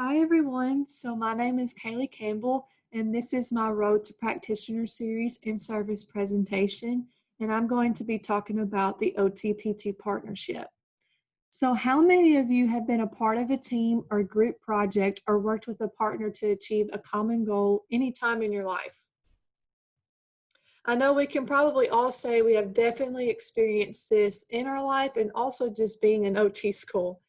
Hi everyone, so my name is Kaylee Campbell and this is my Road to Practitioner series in service presentation, and I'm going to be talking about the OT-PT partnership. So how many of you have been a part of a team or group project or worked with a partner to achieve a common goal anytime in your life? I know we can probably all say we have definitely experienced this in our life and also just being in OT school.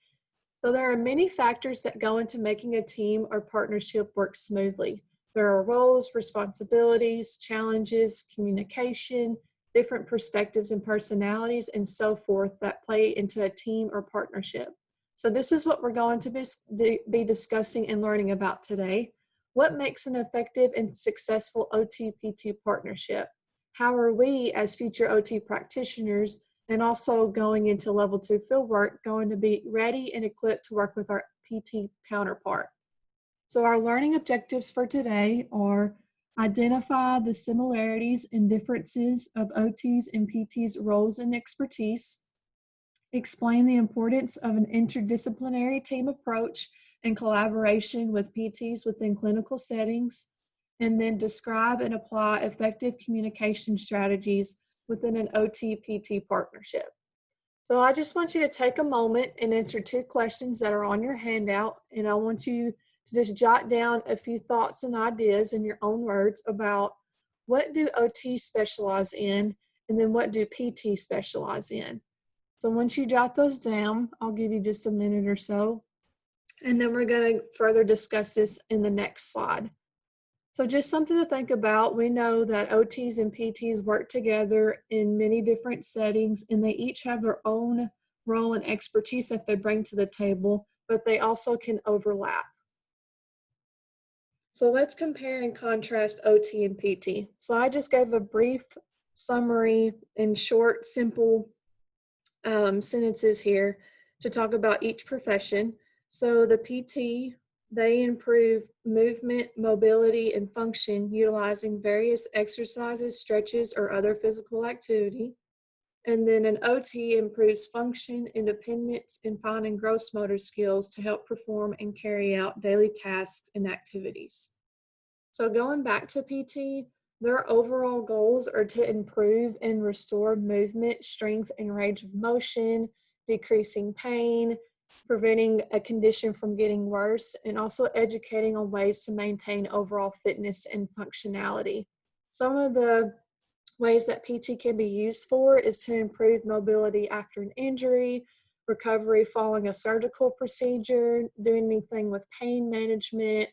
So there are many factors that go into making a team or partnership work smoothly. There are roles, responsibilities, challenges, communication, different perspectives and personalities, and so forth that play into a team or partnership. So this is what we're going to be discussing and learning about today. What makes an effective and successful OT-PT partnership? How are we as future OT practitioners and also going into level 2 fieldwork, going to be ready and equipped to work with our PT counterpart. So our learning objectives for today are identify the similarities and differences of OTs and PTs roles and expertise, explain the importance of an interdisciplinary team approach and collaboration with PTs within clinical settings, and then describe and apply effective communication strategies within an OT-PT partnership. So I just want you to take a moment and answer two questions that are on your handout, and I want you to just jot down a few thoughts and ideas in your own words about what do OT specialize in, and then what do PT specialize in. So once you jot those down, I'll give you just a minute or so, and then we're going to further discuss this in the next slide. So just something to think about. We know that OTs and PTs work together in many different settings, and they each have their own role and expertise that they bring to the table, but they also can overlap. So let's compare and contrast OT and PT. So I just gave a brief summary in short, simple sentences here to talk about each profession. So the PT, they improve movement, mobility, and function utilizing various exercises, stretches, or other physical activity. And then an OT improves function, independence, and fine and gross motor skills to help perform and carry out daily tasks and activities. So going back to PT, their overall goals are to improve and restore movement, strength, and range of motion, decreasing pain, preventing a condition from getting worse, and also educating on ways to maintain overall fitness and functionality. Some of the ways that PT can be used for is to improve mobility after an injury, recovery following a surgical procedure, doing anything with pain management,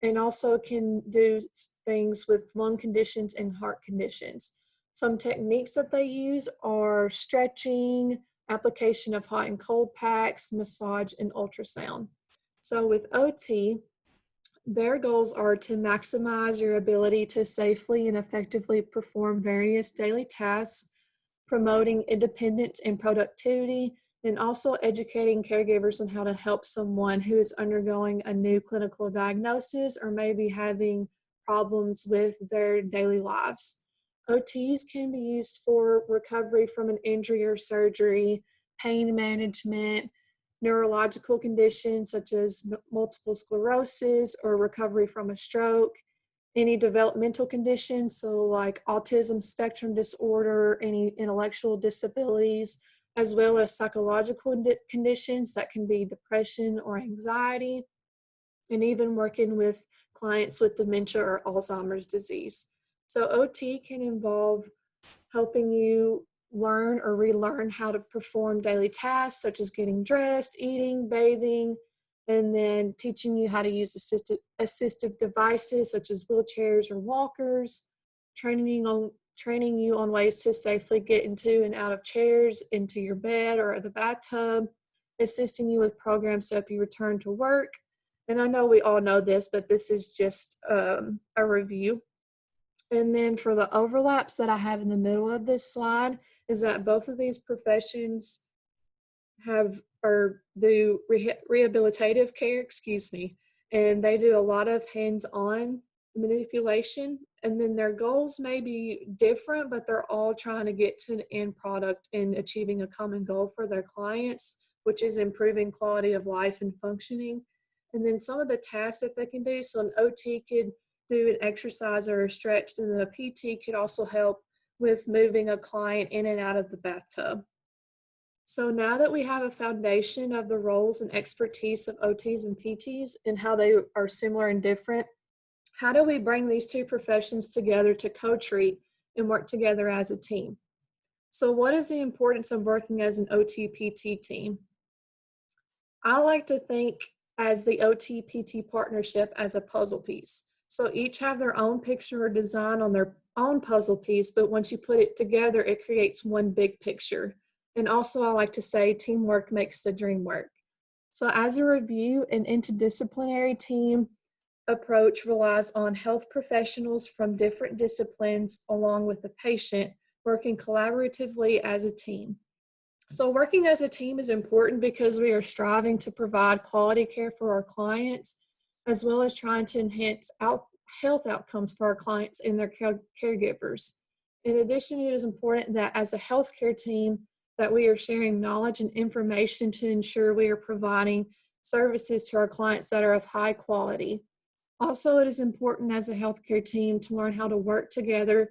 and also can do things with lung conditions and heart conditions. Some techniques that they use are stretching, application of hot and cold packs, massage, and ultrasound. So with OT, their goals are to maximize your ability to safely and effectively perform various daily tasks, promoting independence and productivity, and also educating caregivers on how to help someone who is undergoing a new clinical diagnosis or maybe having problems with their daily lives. OTs can be used for recovery from an injury or surgery, pain management, neurological conditions such as multiple sclerosis or recovery from a stroke, any developmental conditions, so like autism spectrum disorder, any intellectual disabilities, as well as psychological conditions that can be depression or anxiety, and even working with clients with dementia or Alzheimer's disease. So OT can involve helping you learn or relearn how to perform daily tasks such as getting dressed, eating, bathing, and then teaching you how to use assistive devices such as wheelchairs or walkers, training you on ways to safely get into and out of chairs, into your bed or the bathtub, assisting you with programs to help you return to work. And I know we all know this, but this is just a review. And then for the overlaps that I have in the middle of this slide is that both of these professions have or do rehabilitative care, and they do a lot of hands-on manipulation. And then their goals may be different, but they're all trying to get to an end product and achieving a common goal for their clients, which is improving quality of life and functioning. and then some of the tasks that they can do. So an OT could do an exercise or a stretch, and then a PT could also help with moving a client in and out of the bathtub. So now that we have a foundation of the roles and expertise of OTs and PTs and how they are similar and different, how do we bring these two professions together to co-treat and work together as a team? So what is the importance of working as an OT-PT team? I like to think as the OT-PT partnership as a puzzle piece. So each have their own picture or design on their own puzzle piece, but once you put it together, it creates one big picture. And also I like to say teamwork makes the dream work. So as a review, an interdisciplinary team approach relies on health professionals from different disciplines along with the patient working collaboratively as a team. So working as a team is important because we are striving to provide quality care for our clients, as well as trying to enhance health outcomes for our clients and their caregivers. In addition, it is important that as a healthcare team, that we are sharing knowledge and information to ensure we are providing services to our clients that are of high quality. Also, it is important as a healthcare team to learn how to work together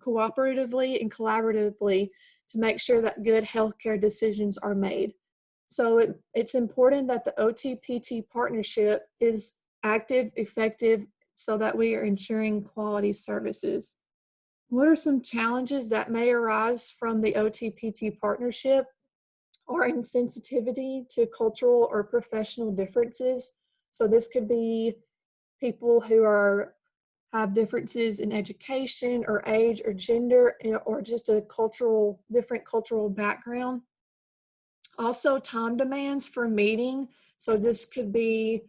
cooperatively and collaboratively to make sure that good healthcare decisions are made. So it's important that the OT-PT partnership is active, effective, so that we are ensuring quality services. What are some challenges that may arise from the OT-PT partnership? Or insensitivity to cultural or professional differences. So this could be people who have differences in education or age or gender or just a different cultural background. Also time demands for meeting. So this could be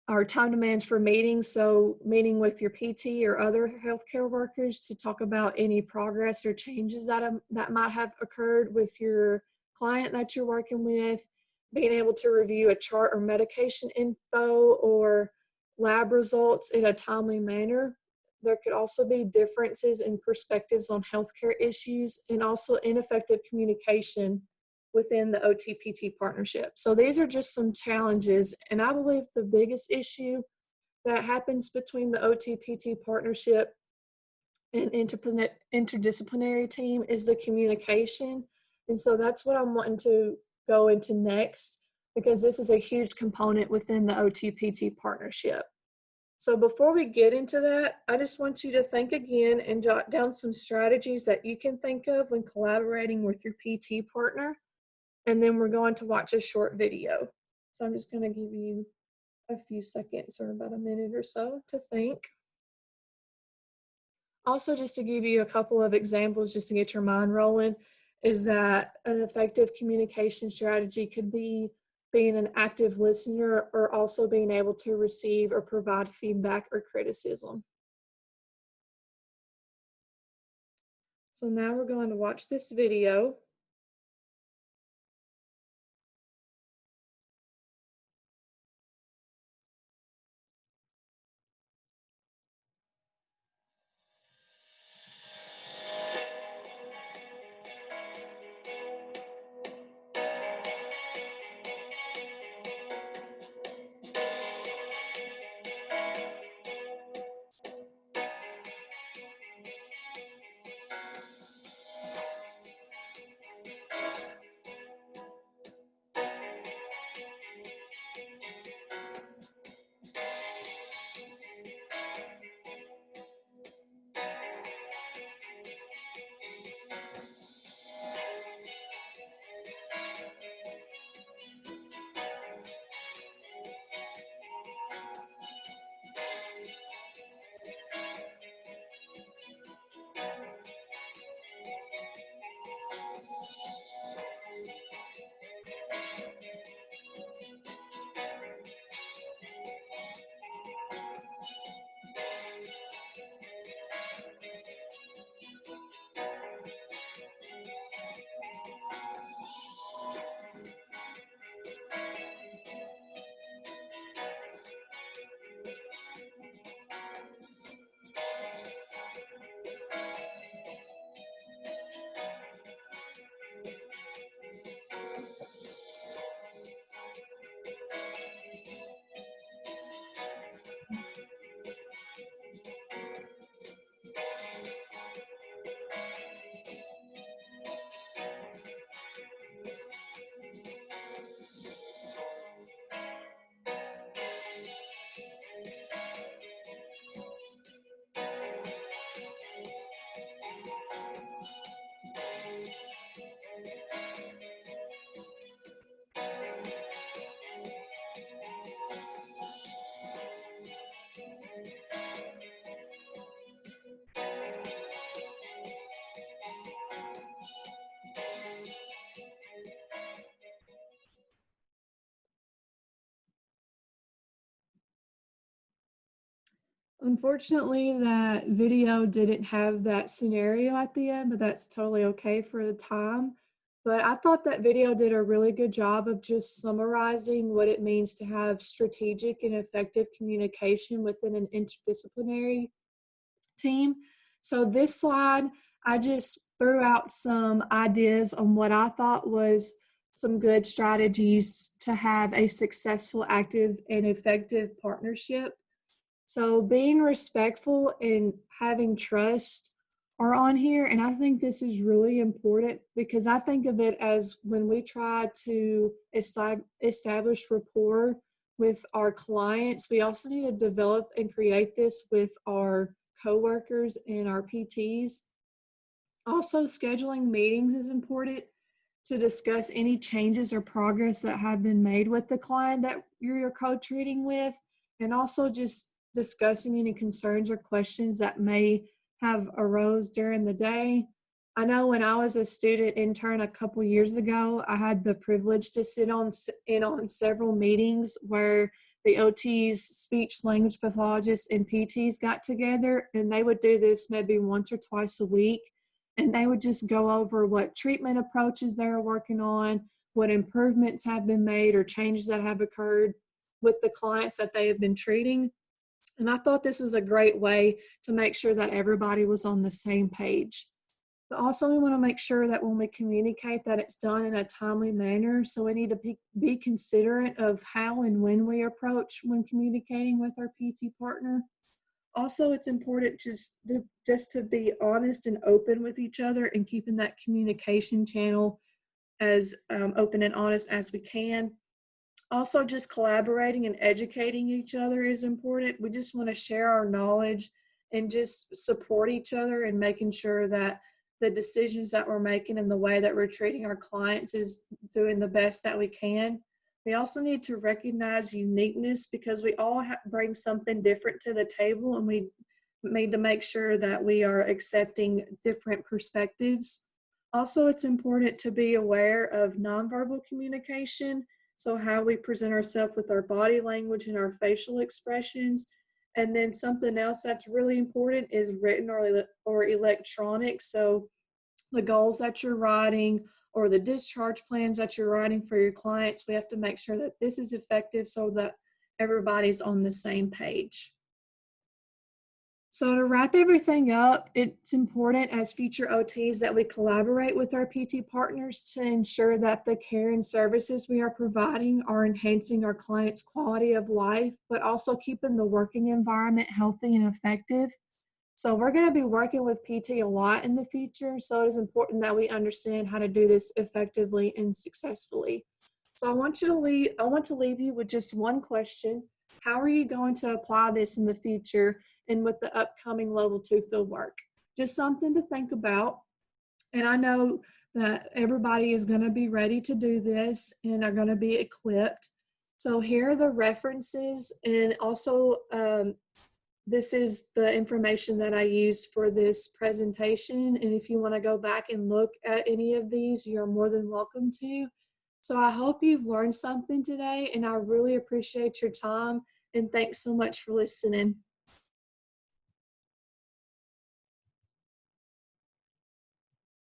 our time demands for meetings. So meeting with your PT or other healthcare workers to talk about any progress or changes that might have occurred with your client that you're working with, being able to review a chart or medication info or lab results in a timely manner. There could also be differences in perspectives on healthcare issues and also ineffective communication within the OT-PT partnership. So these are just some challenges, and I believe the biggest issue that happens between the OT-PT partnership and interdisciplinary team is the communication. And so that's what I'm wanting to go into next, because this is a huge component within the OT-PT partnership. So before we get into that, I just want you to think again and jot down some strategies that you can think of when collaborating with your PT partner. And then we're going to watch a short video. So I'm just going to give you a few seconds or about a minute or so to think. Also, just to give you a couple of examples, just to get your mind rolling, is that an effective communication strategy could be being an active listener or also being able to receive or provide feedback or criticism. So now we're going to watch this video. Unfortunately, that video didn't have that scenario at the end, but that's totally okay for the time. But I thought that video did a really good job of just summarizing what it means to have strategic and effective communication within an interdisciplinary team. So this slide, I just threw out some ideas on what I thought was some good strategies to have a successful, active, and effective partnership. So being respectful and having trust are on here. And I think this is really important because I think of it as when we try to establish rapport with our clients, we also need to develop and create this with our coworkers and our PTs. Also, scheduling meetings is important to discuss any changes or progress that have been made with the client that you're co-treating with, and also just discussing any concerns or questions that may have arose during the day. I know when I was a student intern a couple years ago, I had the privilege to sit in on several meetings where the OTs, speech language pathologists, and PTs got together, and they would do this maybe once or twice a week, and they would just go over what treatment approaches they're working on, what improvements have been made or changes that have occurred with the clients that they have been treating. And I thought this was a great way to make sure that everybody was on the same page. But also, we want to make sure that when we communicate that it's done in a timely manner. So we need to be considerate of how and when we approach when communicating with our PT partner. Also, it's important just to be honest and open with each other and keeping that communication channel as open and honest as we can. Also, just collaborating and educating each other is important. We just want to share our knowledge and just support each other and making sure that the decisions that we're making and the way that we're treating our clients is doing the best that we can. We also need to recognize uniqueness because we all bring something different to the table, and we need to make sure that we are accepting different perspectives. Also, it's important to be aware of nonverbal communication, so how we present ourselves with our body language and our facial expressions. And then something else that's really important is written or electronic. So the goals that you're writing or the discharge plans that you're writing for your clients, we have to make sure that this is effective so that everybody's on the same page. So to wrap everything up, it's important as future OTs that we collaborate with our PT partners to ensure that the care and services we are providing are enhancing our clients' quality of life, but also keeping the working environment healthy and effective. So we're going to be working with PT a lot in the future, so it is important that we understand how to do this effectively and successfully. So I want to leave you with just one question. How are you going to apply this in the future and with the upcoming level 2 field work? Just something to think about. And I know that everybody is going to be ready to do this and are going to be equipped. So here are the references, and also this is the information that I used for this presentation. And if you want to go back and look at any of these, you're more than welcome to. So I hope you've learned something today, and I really appreciate your time, and thanks so much for listening.